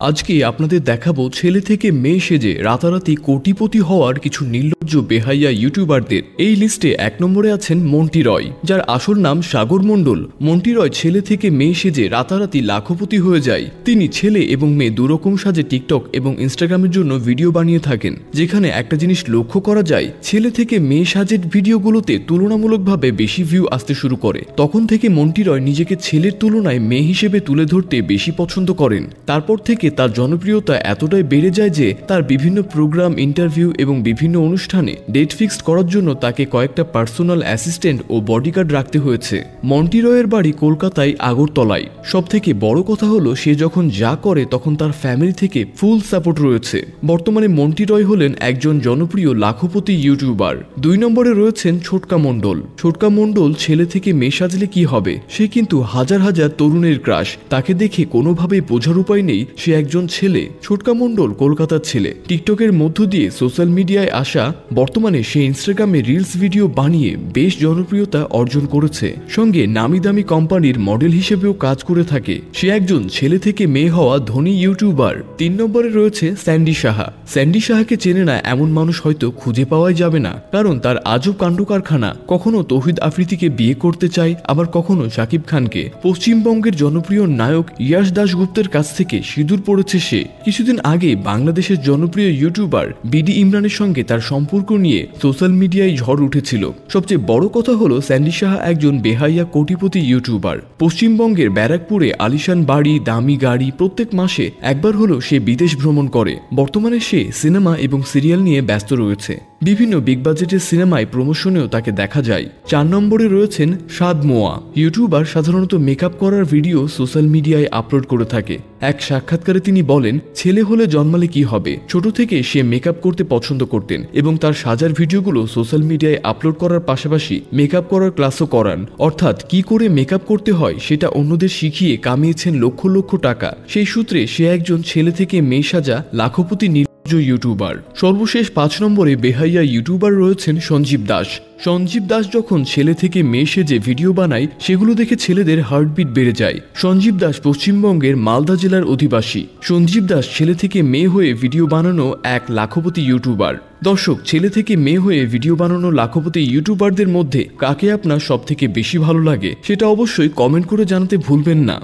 আজকে আপনাদের দেখাবো ছেলে থেকে মেয়ে সেজে রাতারাতি কোটিপতি হওয়ার কিছু নির্লজ্জ বেহাইয়া ইউটিউবারদের। এই লিস্টে 1 নম্বরে আছেন মন্টি রয়, যার আসল নাম সাগর মণ্ডল। মন্টি রয় ছেলে থেকে মেয়ে সেজে রাতারাতি লাখপতি হয়ে যায়। তিনি ছেলে এবং মেয়ে দুরকম সাজে টিকটক এবং ইনস্টাগ্রামের জন্য ভিডিও বানিয়ে থাকেন, যেখানে একটা জিনিস লক্ষ্য করা যায়, ছেলে থেকে মেয়ে সাজের ভিডিওগুলোতে তুলনামূলকভাবে বেশি ভিউ আসতে শুরু করে। তখন থেকে মন্টি রয় নিজেকে ছেলের তুলনায় মেয়ে হিসেবে তুলে ধরতে বেশি পছন্দ করেন। তারপর থেকে তার জনপ্রিয়তা এতটাই বেড়ে যায় যে তার বিভিন্ন প্রোগ্রাম, ইন্টারভিউ এবং বিভিন্ন অনুষ্ঠানে ডেট ফিক্সড করার জন্য তাকে কয়েকটা পার্সোনাল অ্যাসিস্ট্যান্ট ও বডিগার্ড রাখতে হয়েছে। মন্টি রয়ের বাড়ি কলকাতায় আগরতলায়। সব থেকে বড় কথা হলো, সে যখন যা করে তখন তার ফ্যামিলি থেকে ফুল সাপোর্ট রয়েছে। বর্তমানে মন্টি রয় হলেন একজন জনপ্রিয় লাখপতি ইউটিউবার। 2 নম্বরে রয়েছেন ছোটকা মণ্ডল। ছোটকা মণ্ডল ছেলে থেকে মেয়ে সাজলে কি হবে, সে কিন্তু হাজার হাজার তরুণের ক্রাশ। তাকে দেখে কোনোভাবেই বোঝার উপায় নেই সে একজন ছেলে। ছোটকা মণ্ডল কলকাতার ছেলে। টিকটকের মধ্য দিয়ে সোশ্যাল মিডিয়ায় আসা, বর্তমানে সে ইনস্টাগ্রামে রিলস ভিডিও বানিয়ে বেশ জনপ্রিয়তা অর্জন করেছে। সঙ্গে নামি দামি কোম্পানির মডেল হিসেবেও কাজ করে থাকে। সে একজন ছেলে থেকে মেয়ে হওয়া ধনী ইউটিউবার। 3 নম্বরে রয়েছে স্যান্ডি সাহা। স্যান্ডি সাহাকে চেনে না এমন মানুষ হয়তো খুঁজে পাওয়াই যাবে না, কারণ তার আজব কাণ্ড কারখানা। কখনো তৌহিদ আফ্রিদিকে বিয়ে করতে চায়, আবার কখনো শাকিব খানকে। পশ্চিমবঙ্গের জনপ্রিয় নায়ক ইয়াশ দাশগুপ্তের কাছ থেকে সিঁদুর পড়েছে সে। কিছুদিন আগে বাংলাদেশের জনপ্রিয় ইউটিউবার বিডি ইমরানের সঙ্গে তার সম্পর্ক নিয়ে সোশ্যাল মিডিয়ায় ঝড় উঠেছিল। সবচেয়ে বড় কথা হলো, স্যান্ডি সাহা একজন বেহাইয়া কোটিপতি ইউটিউবার। পশ্চিমবঙ্গের ব্যারাকপুরে আলিশান বাড়ি, দামি গাড়ি, প্রত্যেক মাসে একবার হলো সে বিদেশ ভ্রমণ করে। বর্তমানে সে সিনেমা এবং সিরিয়াল নিয়ে ব্যস্ত রয়েছে। বিভিন্ন বিগ বাজেটের সিনেমায় প্রমোশনেও তাকে দেখা যায়। 4 নম্বরে রয়েছেন সাদ মোয়া। ইউটিউবার সাধারণত মেকআপ করার ভিডিও সোশ্যাল মিডিয়ায় আপলোড করে থাকে। এক সাক্ষাৎকারে তিনি বলেন, ছেলে হলে জন্মালে কি হবে, ছোট থেকে সে মেকআপ করতে পছন্দ করতেন এবং তার সাজার ভিডিওগুলো সোশ্যাল মিডিয়ায় আপলোড করার পাশাপাশি মেকআপ করার ক্লাসও করান। অর্থাৎ কি করে মেকআপ করতে হয় সেটা অন্যদের শিখিয়ে কামিয়েছেন লক্ষ লক্ষ টাকা। সেই সূত্রে সে একজন ছেলে থেকে মেয়ে সাজা লাখপতি ইউটিউবার। সর্বশেষ 5 নম্বরে বেহাইয়া ইউটিউবার রয়েছেন সঞ্জীব দাস। সঞ্জীব দাস যখন ছেলে থেকে মেয়ে সেজে ভিডিও বানায়, সেগুলো দেখে ছেলেদের হার্টবিট বেড়ে যায়। সঞ্জীব দাস পশ্চিমবঙ্গের মালদা জেলার অধিবাসী। সঞ্জীব দাস ছেলে থেকে মেয়ে হয়ে ভিডিও বানানো এক লাখপতি ইউটিউবার। দর্শক, ছেলে থেকে মেয়ে হয়ে ভিডিও বানানো লাখপতি ইউটিউবারদের মধ্যে কাকে আপনার সব থেকে বেশি ভালো লাগে সেটা অবশ্যই কমেন্ট করে জানাতে ভুলবেন না।